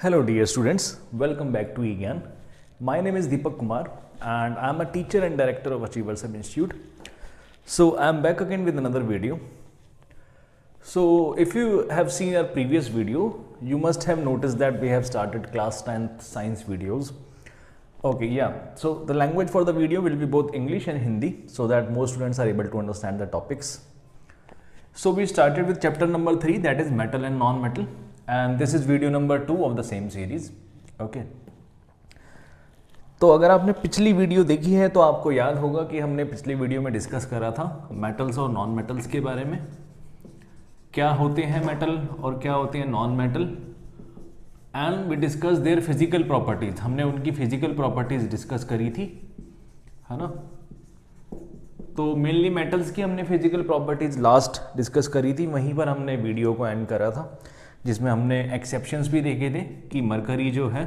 Hello dear students, welcome back to eGyan. My name is Deepak Kumar and I am a teacher and director of Achiever Sub Institute. So I am back again with another video. So if you have seen our previous video, you must have noticed that we have started class 10th science videos. Okay, yeah. So the language for the video will be both English and Hindi so that most students are able to understand the topics. So we started with chapter number 3, that is metal and non-metal, and this is video number 2 of the same series. Okay. तो अगर आपने पिछली video देखी है तो आपको याद होगा कि हमने पिछली वीडियो में डिस्कस करा था मेटल्स और नॉन मेटल्स के बारे में, क्या होते हैं मेटल और क्या होते हैं non metal, and we discuss their physical properties. हमने उनकी फिजिकल प्रॉपर्टीज डिस्कस करी थी, है ना. तो मेनली मेटल्स की हमने फिजिकल प्रॉपर्टीज लास्ट डिस्कस करी थी, वहीं पर हमने वीडियो को एंड करा था, जिसमें हमने एक्सेप्शंस भी देखे थे कि मरकरी जो है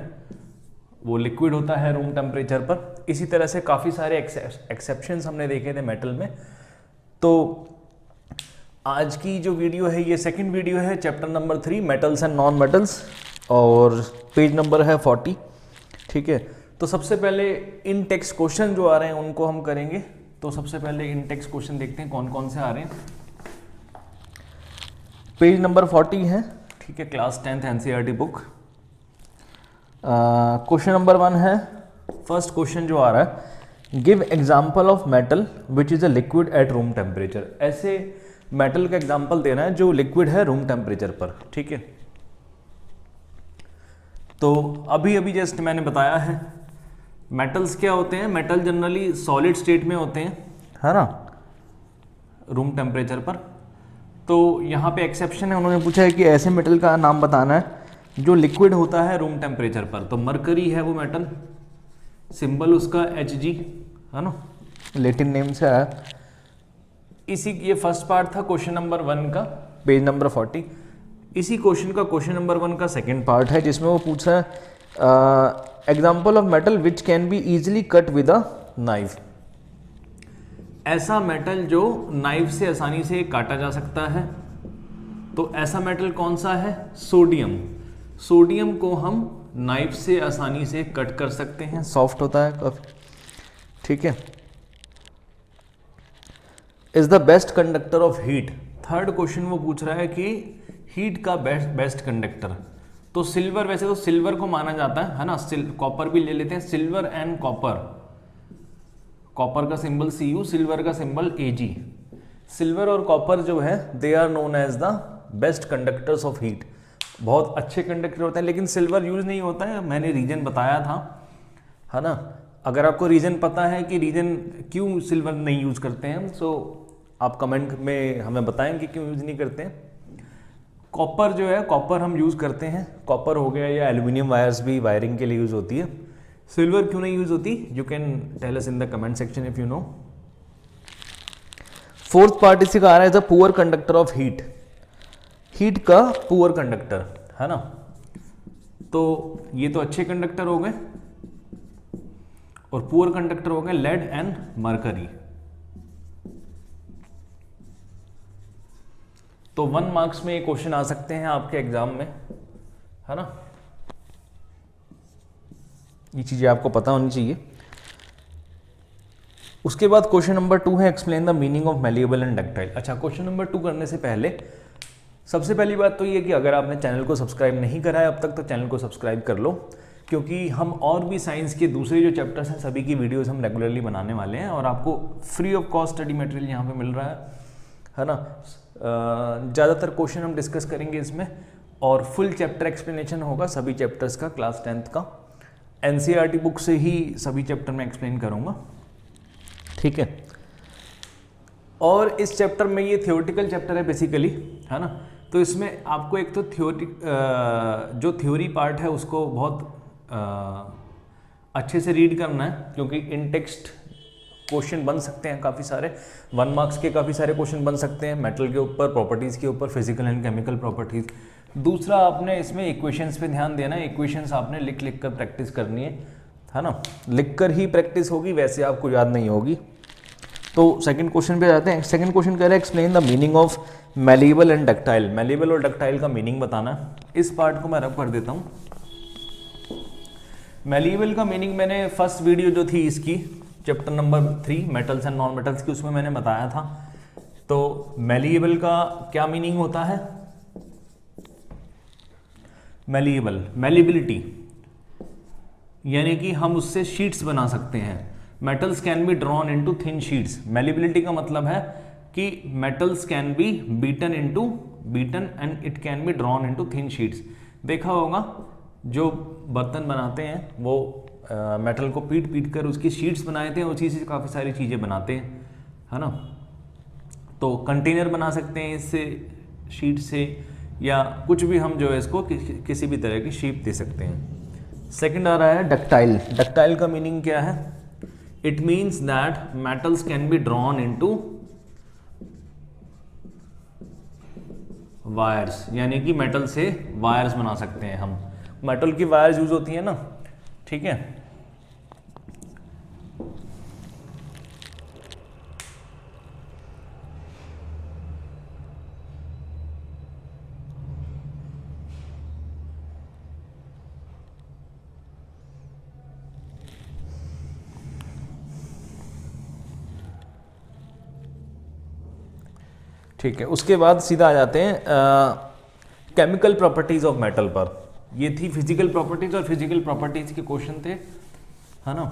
वो लिक्विड होता है रूम टेम्परेचर पर. इसी तरह से काफ़ी सारे एक्सेप्शंस हमने देखे थे मेटल में. तो आज की जो वीडियो है ये सेकंड वीडियो है chapter number 3 metals and non metals, और पेज नंबर है 40. ठीक है. तो सबसे पहले इन टेक्स्ट क्वेश्चन जो आ रहे हैं उनको हम करेंगे. तो सबसे पहले इन टेक्स्ट क्वेश्चन देखते हैं कौन कौन से आ रहे हैं. पेज नंबर 40 है. ठीक है. Class 10th NCERT book. Question number 1 है. फर्स्ट क्वेश्चन जो आ रहा है, give example of metal which is a liquid at room temperature. ऐसे मेटल का एग्जाम्पल देना है जो लिक्विड है रूम टेम्परेचर पर. ठीक है. तो अभी जस्ट मैंने बताया है मेटल्स क्या होते हैं. मेटल जनरली सॉलिड स्टेट में होते हैं, है ना, रूम टेम्परेचर पर. तो यहाँ पे एक्सेप्शन है, उन्होंने पूछा है कि ऐसे मेटल का नाम बताना है जो लिक्विड होता है रूम टेम्परेचर पर. तो मरकरी है वो मेटल, सिंबल उसका Hg, है ना, लैटिन नेम से आया. इसी ये फर्स्ट पार्ट था क्वेश्चन नंबर 1 का, पेज नंबर 40. इसी क्वेश्चन का क्वेश्चन नंबर 1 का सेकेंड पार्ट है, जिसमें वो पूछा है example of metal which can be easily cut with a knife. ऐसा मेटल जो नाइफ से आसानी से काटा जा सकता है. तो ऐसा मेटल कौन सा है? सोडियम. सोडियम को हम नाइफ से आसानी से कट कर सकते हैं, सॉफ्ट होता है काफी. ठीक है. Is the best conductor of heat. Third question वो पूछ रहा है कि हीट का बेस्ट कंडक्टर. तो सिल्वर, वैसे तो सिल्वर को माना जाता है ना, कॉपर भी ले लेते हैं. सिल्वर एंड कॉपर, कॉपर का सिंबल Cu, सिल्वर का सिंबल Ag. सिल्वर और कॉपर जो है they are known as the best conductors of heat. बहुत अच्छे कंडक्टर होते हैं, लेकिन सिल्वर यूज नहीं होता है. मैंने रीजन बताया था, है ना. अगर आपको रीजन पता है कि रीजन क्यों सिल्वर नहीं यूज करते हैं, सो आप कमेंट में हमें बताएं कि क्यों यूज नहीं करते हैं. कॉपर जो है, कॉपर हम यूज करते हैं. कॉपर हो गया, या एल्यूमिनियम वायर्स भी वायरिंग के लिए यूज होती है. सिल्वर क्यों नहीं यूज होती? You can tell us in the comment section if you know. Fourth part इसी का आ रहा है, the poor conductor of heat. Heat का पुअर कंडक्टर, है ना. तो ये तो अच्छे कंडक्टर हो गए, और पुअर कंडक्टर हो गए लेड एंड मरकरी. तो 1 मार्क्स में ये क्वेश्चन आ सकते हैं आपके एग्जाम में, है ना. ये चीजें आपको पता होनी चाहिए. उसके बाद क्वेश्चन नंबर 2 है, explain the meaning of malleable and ductile. अच्छा, क्वेश्चन नंबर 2 करने से पहले सबसे पहली बात तो ये कि अगर आपने चैनल को सब्सक्राइब नहीं करा है अब तक, तो चैनल को सब्सक्राइब कर लो, क्योंकि हम और भी साइंस के दूसरे जो चैप्टर्स हैं सभी की वीडियोस हम रेगुलरली बनाने वाले हैं, और आपको free of cost study material यहाँ पे मिल रहा है ना. ज़्यादातर क्वेश्चन हम डिस्कस करेंगे इसमें, और फुल चैप्टर एक्सप्लेनेशन होगा सभी चैप्टर्स का, क्लास 10th का. एनसीईआरटी बुक से ही सभी चैप्टर में एक्सप्लेन करूँगा. ठीक है. और इस चैप्टर में, ये थियोरेटिकल चैप्टर है बेसिकली, है ना. तो इसमें आपको एक तो जो थ्योरी पार्ट है उसको बहुत अच्छे से रीड करना है, क्योंकि इन टेक्स्ट क्वेश्चन बन सकते हैं काफ़ी सारे. 1 मार्क्स के काफ़ी सारे क्वेश्चन बन सकते हैं मेटल के ऊपर, प्रॉपर्टीज़ के ऊपर, फिजिकल एंड केमिकल प्रॉपर्टीज़. दूसरा, आपने इसमें इक्वेशंस पे ध्यान देना है. इक्वेशंस आपने लिख कर प्रैक्टिस करनी है ना. लिख कर ही प्रैक्टिस होगी, वैसे आपको याद नहीं होगी. तो सेकंड क्वेश्चन पे जाते हैं. सेकंड क्वेश्चन कह रहा है, explain the meaning of malleable and ductile. Malleable और डक्टाइल का मीनिंग बताना. इस पार्ट को मैं रब कर देता हूँ. मैलिएबल का मीनिंग मैंने फर्स्ट वीडियो जो थी इसकी chapter number 3 metals and non metals की, उसमें मैंने बताया था। तो मैलिएबल का क्या मीनिंग होता है? मैलिएबल, मैलिबिलिटी, यानी कि हम उससे शीट्स बना सकते हैं। Metals can be drawn into thin sheets. Malleability का मतलब है कि metals can be beaten and it can be drawn into thin sheets. देखा होगा जो बर्तन बनाते हैं वो मेटल को पीट कर उसकी शीट्स बनाते हैं, उसी से काफ़ी सारी चीज़ें बनाते हैं, है ना। तो कंटेनर बना सकते हैं इससे, शीट से, या कुछ भी हम जो है इसको किसी भी तरह की शेप दे सकते हैं। सेकंड आ रहा है डक्टाइल। डक्टाइल का मीनिंग क्या है? It means that metals can be drawn into wires, यानी कि मेटल से वायर्स बना सकते हैं हम। मेटल की वायर्स यूज होती है ना, ठीक है। ठीक है, उसके बाद सीधा आ जाते हैं केमिकल प्रॉपर्टीज ऑफ मेटल पर। ये थी फिजिकल प्रॉपर्टीज, और फिजिकल प्रॉपर्टीज के क्वेश्चन थे, है ना।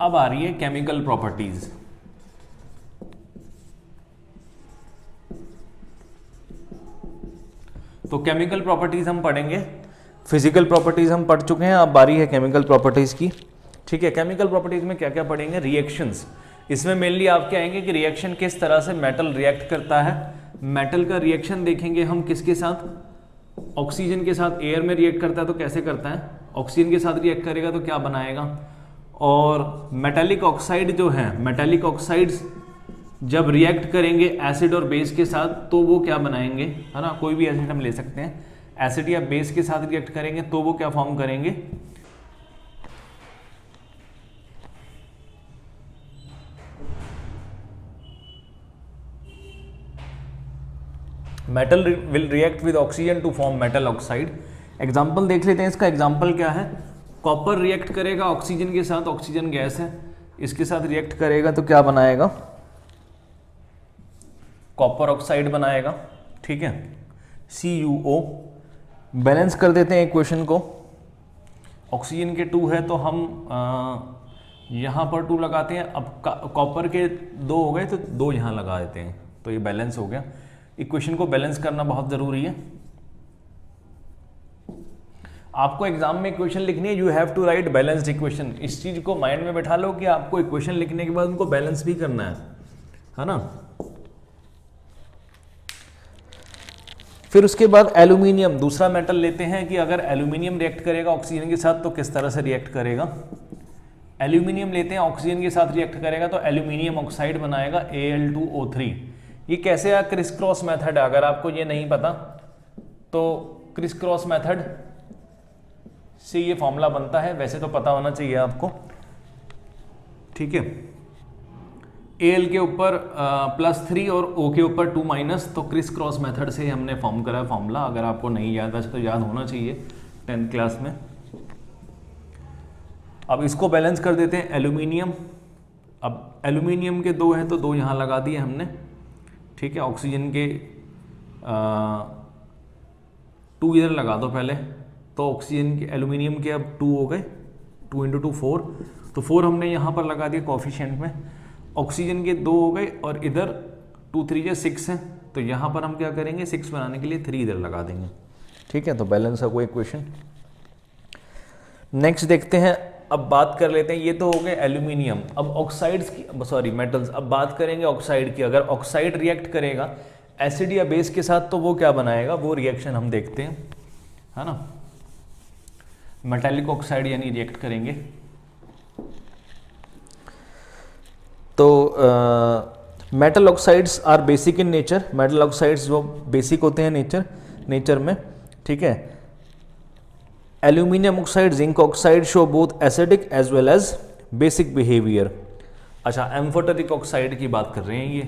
अब आ रही है केमिकल प्रॉपर्टीज। तो केमिकल प्रॉपर्टीज हम पढ़ेंगे, फिजिकल प्रॉपर्टीज हम पढ़ चुके हैं, अब बारी है केमिकल प्रॉपर्टीज की। ठीक है, केमिकल प्रॉपर्टीज में क्या क्या पढ़ेंगे? रिएक्शंस। इसमें मेनली आप क्या आएंगे कि रिएक्शन किस तरह से मेटल रिएक्ट करता है। मेटल का रिएक्शन देखेंगे हम किसके साथ? ऑक्सीजन के साथ। एयर में रिएक्ट करता है तो कैसे करता है? ऑक्सीजन के साथ रिएक्ट करेगा तो क्या बनाएगा। और मेटालिक ऑक्साइड जो है, मेटालिक ऑक्साइड्स जब रिएक्ट करेंगे एसिड और बेस के साथ तो वो क्या बनाएंगे, है ना। कोई भी एसिड हम ले सकते हैं, एसिड या बेस के साथ रिएक्ट करेंगे तो वो क्या फॉर्म करेंगे? Metal will react with oxygen to form metal oxide. Example देख लेते हैं इसका। एग्जाम्पल क्या है? कॉपर रिएक्ट करेगा ऑक्सीजन के साथ, ऑक्सीजन गैस है, इसके साथ रिएक्ट करेगा तो क्या बनाएगा? कॉपर ऑक्साइड बनाएगा, ठीक है, CuO। बैलेंस कर देते हैं इक्वेशन को। ऑक्सीजन के 2 है तो हम यहाँ पर 2 लगाते हैं। अब कॉपर के 2 हो गए तो 2 यहाँ लगा देते हैं, तो ये बैलेंस हो गया। इक्वेशन को बैलेंस करना बहुत ज़रूरी है। आपको एग्जाम में इक्वेशन लिखनी है, you have to write balanced equation. इस चीज़ को माइंड में बैठा लो कि आपको इक्वेशन लिखने के बाद उनको बैलेंस भी करना है ना। फिर उसके बाद एल्यूमिनियम, दूसरा मेटल लेते हैं कि अगर एल्यूमिनियम रिएक्ट करेगा ऑक्सीजन के साथ तो किस तरह से रिएक्ट करेगा। एल्यूमिनियम लेते हैं, ऑक्सीजन के साथ रिएक्ट करेगा तो एल्यूमिनियम ऑक्साइड बनाएगा Al2O3। ये कैसे है? Criss cross method. अगर आपको ये नहीं पता तो क्रिस क्रॉस मेथड से ये फॉर्मूला बनता है, वैसे तो पता होना चाहिए आपको, ठीक है। Al के ऊपर +3 और O के ऊपर 2-, तो क्रिस क्रॉस मेथड से हमने फॉर्म करा फॉर्मूला। अगर आपको नहीं याद, वैसे तो याद होना चाहिए 10th क्लास में। अब इसको बैलेंस कर देते हैं एल्यूमिनियम। अब एल्यूमिनियम के 2 हैं तो 2 यहाँ लगा दिए हमने, ठीक है। ऑक्सीजन के 2 इधर लगा दो पहले, तो ऑक्सीजन के एल्यूमिनियम के अब 2 हो गए, 2 × 2 4, तो 4 हमने यहाँ पर लगा दिया कोफिशिएंट में। ऑक्सीजन के 2 हो गए और इधर 2 3 6 है, तो यहाँ पर हम क्या करेंगे? 6 बनाने के लिए 3 इधर लगा देंगे, ठीक है। तो बैलेंस है वो इक्वेशन। नेक्स्ट देखते हैं, अब बात कर लेते हैं, ये तो हो गए एल्यूमिनियम। अब ऑक्साइड्स की, सॉरी मेटल्स, अब बात करेंगे ऑक्साइड की। अगर ऑक्साइड रिएक्ट करेगा एसिड या बेस के साथ तो वो क्या बनाएगा? वो रिएक्शन हम देखते हैं, है ना। मेटालिक ऑक्साइड यानी रिएक्ट करेंगे तो metal oxides are basic in nature. Metal oxides जो बेसिक होते हैं नेचर में, ठीक है। Aluminium oxide, zinc oxide show both acidic as well as basic behaviour. अच्छा, एम्फोटेरिक ऑक्साइड की बात कर रहे हैं ये।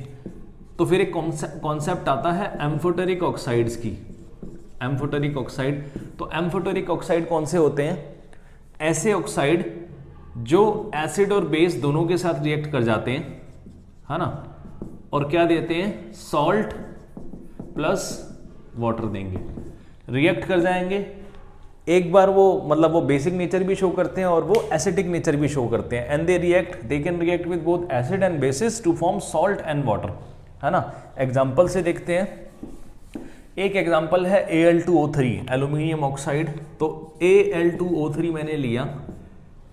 तो फिर एक कॉन्सेप्ट आता है एम्फोटेरिक ऑक्साइड्स की। Amphoteric oxide. तो एम्फोटेरिक ऑक्साइड कौन से होते हैं? ऐसे ऑक्साइड जो एसिड और बेस दोनों के साथ रिएक्ट कर जाते हैं, है ना, और क्या देते हैं? सॉल्ट प्लस वाटर देंगे, रिएक्ट कर जाएंगे। एक बार वो मतलब वो बेसिक नेचर भी शो करते हैं और वो एसिडिक नेचर भी शो करते हैं। And they can react with both acid and bases to form salt and water, है ना। एग्जाम्पल से देखते हैं। एक एग्जाम्पल है Al2O3 एल्यूमिनियम ऑक्साइड। तो Al2O3 मैंने लिया,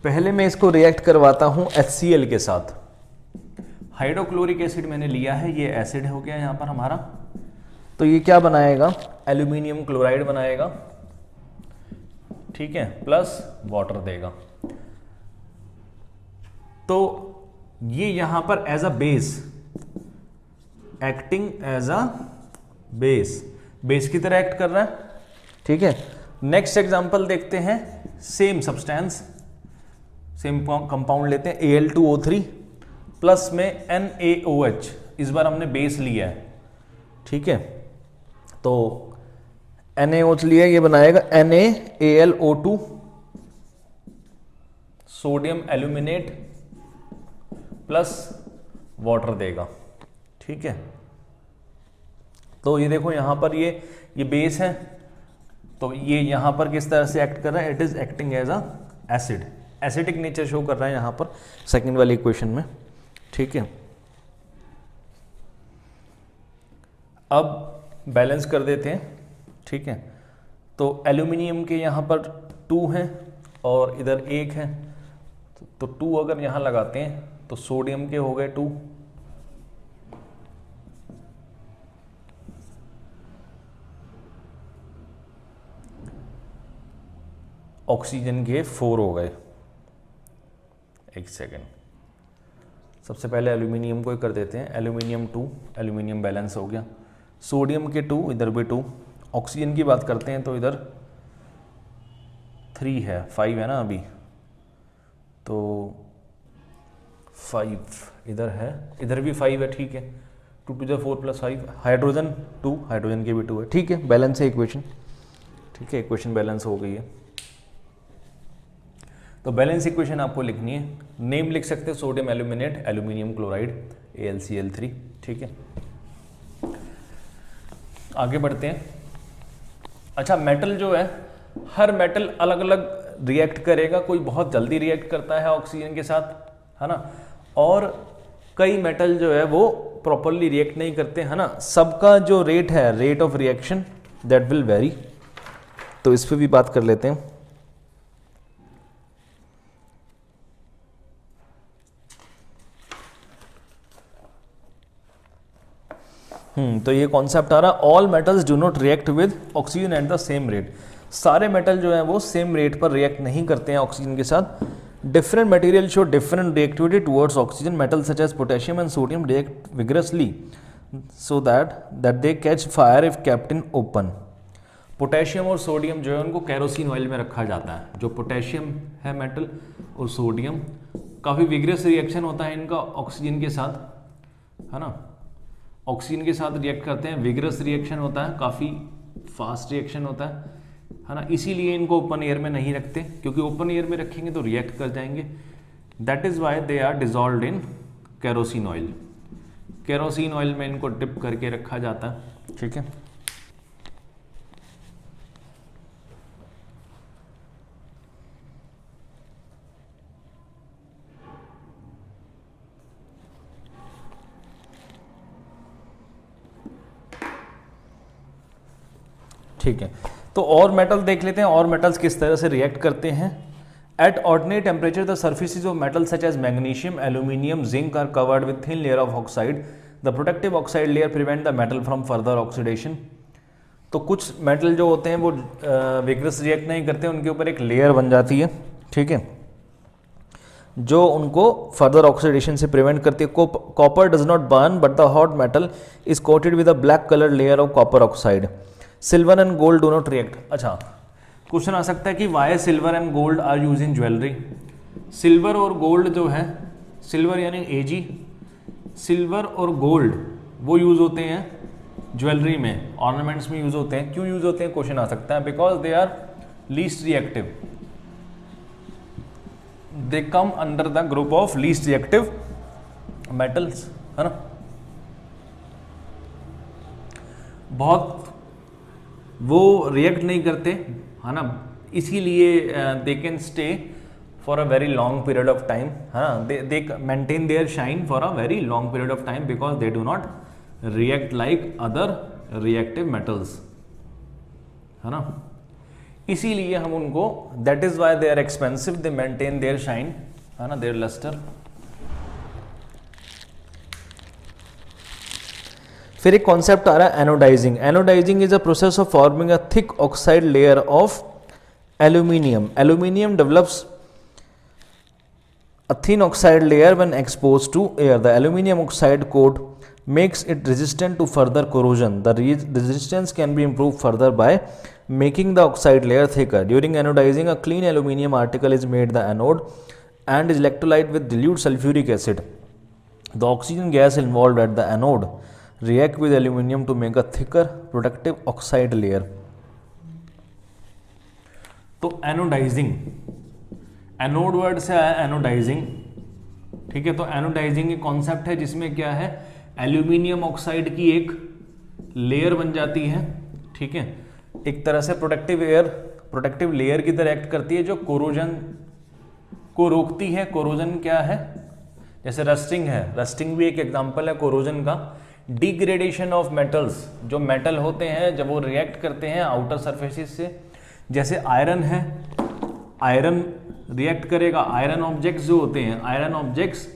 पहले मैं इसको रिएक्ट करवाता हूं HCl के साथ। हाइड्रोक्लोरिक एसिड मैंने लिया है, ये एसिड हो गया यहां पर हमारा। तो ये क्या बनाएगा? एल्यूमिनियम क्लोराइड बनाएगा, ठीक है, प्लस वाटर देगा। तो ये यहां पर as a base, acting as a base की तरह एक्ट कर रहा है, ठीक है। नेक्स्ट एग्जांपल देखते हैं। सेम सब्सटेंस, सेम कंपाउंड लेते हैं, Al2O3 प्लस में NaOH। इस बार हमने बेस लिया है, ठीक है। तो NaOH लिया, ये बनाएगा NaAlO2, sodium aluminate plus water देगा, ठीक है। तो ये देखो यहां पर ये बेस है, तो ये यहां पर किस तरह से एक्ट कर रहा है? It is acting as a acid, acidic nature show कर रहा है यहां पर सेकंड वाली इक्वेशन में, ठीक है। अब बैलेंस कर देते हैं, ठीक है। तो एल्यूमिनियम के यहाँ पर 2 हैं और इधर 1 है, तो 2 अगर यहाँ लगाते हैं तो सोडियम के हो गए 2, ऑक्सीजन के 4 हो गए। एक सेकेंड, सबसे पहले एल्यूमिनियम को ही कर देते हैं। एल्यूमिनियम 2, एल्यूमिनियम बैलेंस हो गया। सोडियम के 2, इधर भी 2। ऑक्सीजन की बात करते हैं तो इधर 3 है, 5 है ना अभी, तो 5 इधर है, इधर भी 5 है, ठीक है। 2 to the 4 + 5। हाइड्रोजन 2, हाइड्रोजन के भी 2 है, ठीक है। बैलेंस है इक्वेशन, ठीक है, इक्वेशन बैलेंस हो गई है। तो बैलेंस इक्वेशन आपको लिखनी है, नेम लिख सकते हैं sodium aluminate, aluminium chloride, AlCl3, ठीक है। आगे बढ़ते हैं। अच्छा, मेटल जो है, हर मेटल अलग अलग रिएक्ट करेगा। कोई बहुत जल्दी रिएक्ट करता है ऑक्सीजन के साथ, है ना, और कई मेटल जो है वो प्रॉपरली रिएक्ट नहीं करते, है ना। सबका जो रेट है, rate of reaction, that will very. तो इस पर भी बात कर लेते हैं। तो ये कॉन्सेप्ट आ रहा, all metals do not react with oxygen at the same rate. सारे मेटल जो है वो सेम रेट पर रिएक्ट नहीं करते हैं ऑक्सीजन के साथ। Different material show different reactivity towards oxygen. Metal such as potassium and sodium react vigorously so that they catch fire if kept in open. Potassium और सोडियम जो है उनको कैरोसिन ऑयल में रखा जाता है। जो पोटेशियम है मेटल और सोडियम, काफ़ी विग्रस रिएक्शन होता है इनका ऑक्सीजन के साथ, है ना। ऑक्सीजन के साथ रिएक्ट करते हैं, विग्रस रिएक्शन होता है, काफ़ी फास्ट रिएक्शन होता है ना। इसीलिए इनको ओपन एयर में नहीं रखते, क्योंकि ओपन एयर में रखेंगे तो रिएक्ट कर जाएंगे। That is why they are dissolved in kerosene oil. Kerosene oil में इनको डिप करके रखा जाता है, ठीक है। ठीक है, तो और मेटल देख लेते हैं, और मेटल्स किस तरह से रिएक्ट करते हैं। At ordinary temperature the surfaces of metal such as magnesium, aluminium, zinc are covered with thin layer of oxide. The protective oxide layer prevent the metal from further oxidation. तो कुछ metal जो होते हैं वो vigorous react नहीं करते, उनके ऊपर एक लेयर बन जाती है, ठीक है, जो उनको फर्दर ऑक्सीडेशन से प्रिवेंट करती है। Copper does not burn but the hot metal is coated with a black colour layer of copper oxide. Silver and gold do not react. अच्छा, क्वेश्चन आ सकता है कि why silver and gold are use in jewellery. Silver और gold जो है, silver यानी Ag, silver और गोल्ड वो यूज होते हैं ज्वेलरी में, ऑर्नामेंट्स में यूज होते हैं। क्यों यूज होते हैं, क्वेश्चन आ सकता है। Because they are least reactive, they come under the group of least reactive metals, है ना। बहुत वो रिएक्ट नहीं करते, है ना, इसीलिए they can stay for a very long period of time, है ना। They maintain their shine for a very long period of time because they do not react like other reactive metals, है ना। इसीलिए हम उनको, that is why they are expensive, they maintain their shine, है ना, there lustre. फिर एक concept आ रहा है anodising. Anodising is a process of forming a thick oxide layer of aluminium. Aluminium develops a thin oxide layer when exposed to air. The aluminum oxide coat makes it resistant to further corrosion. The resistance can be improved further by making the oxide layer thicker. During anodizing, a clean aluminum article is made the anode and is electrolyte with dilute sulfuric acid. The oxygen gas involved at the anode react with aluminum to make a thicker protective oxide layer. तो anodising, anode word से आया anodising, ठीक है। तो anodising एक concept है जिसमें क्या है, एल्यूमिनियम ऑक्साइड की एक लेयर बन जाती है, ठीक है, एक तरह से प्रोटेक्टिव लेयर की तरह एक्ट करती है जो कोरोजन को रोकती है। कोरोजन क्या है, जैसे रस्टिंग है, रस्टिंग भी एक एग्जांपल है कोरोजन का। डिग्रेडेशन ऑफ मेटल्स, जो मेटल होते हैं जब वो रिएक्ट करते हैं आउटर सरफेसिस से, जैसे आयरन है, आयरन रिएक्ट करेगा, आयरन ऑब्जेक्ट्स जो होते हैं, iron objects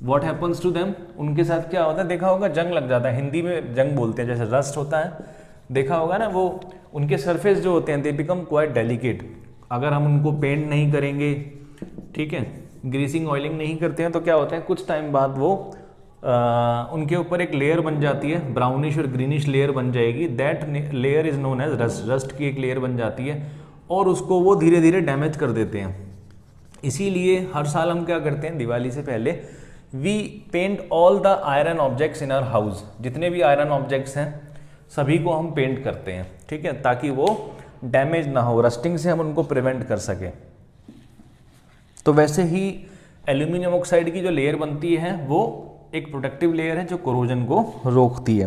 what happens to them, उनके साथ क्या होता है, देखा होगा जंग लग जाता है, हिंदी में जंग बोलते हैं, जैसे रस्ट होता है, देखा होगा ना, वो उनके सरफेस जो होते हैं दे बिकम क्वाइट डेलिकेट। अगर हम उनको पेंट नहीं करेंगे, ठीक है, ग्रीसिंग ऑयलिंग नहीं करते हैं, तो क्या होता है, कुछ टाइम बाद वो उनके ऊपर एक लेयर बन जाती है, ब्राउनिश और ग्रीनिश लेयर बन जाएगी। That layer is known as rust, rust की एक लेयर बन जाती है और उसको वो धीरे धीरे डैमेज कर देते हैं। इसीलिए हर साल हम क्या करते हैं, दिवाली से पहले we paint all the iron objects in our house. जितने भी आयरन ऑब्जेक्ट्स हैं सभी को हम पेंट करते हैं, ठीक है, ताकि वो डैमेज ना हो, रस्टिंग से हम उनको प्रिवेंट कर सकें। तो वैसे ही एल्यूमिनियम ऑक्साइड की जो लेयर बनती है वो एक प्रोटेक्टिव लेयर है जो कोरोजन को रोकती है।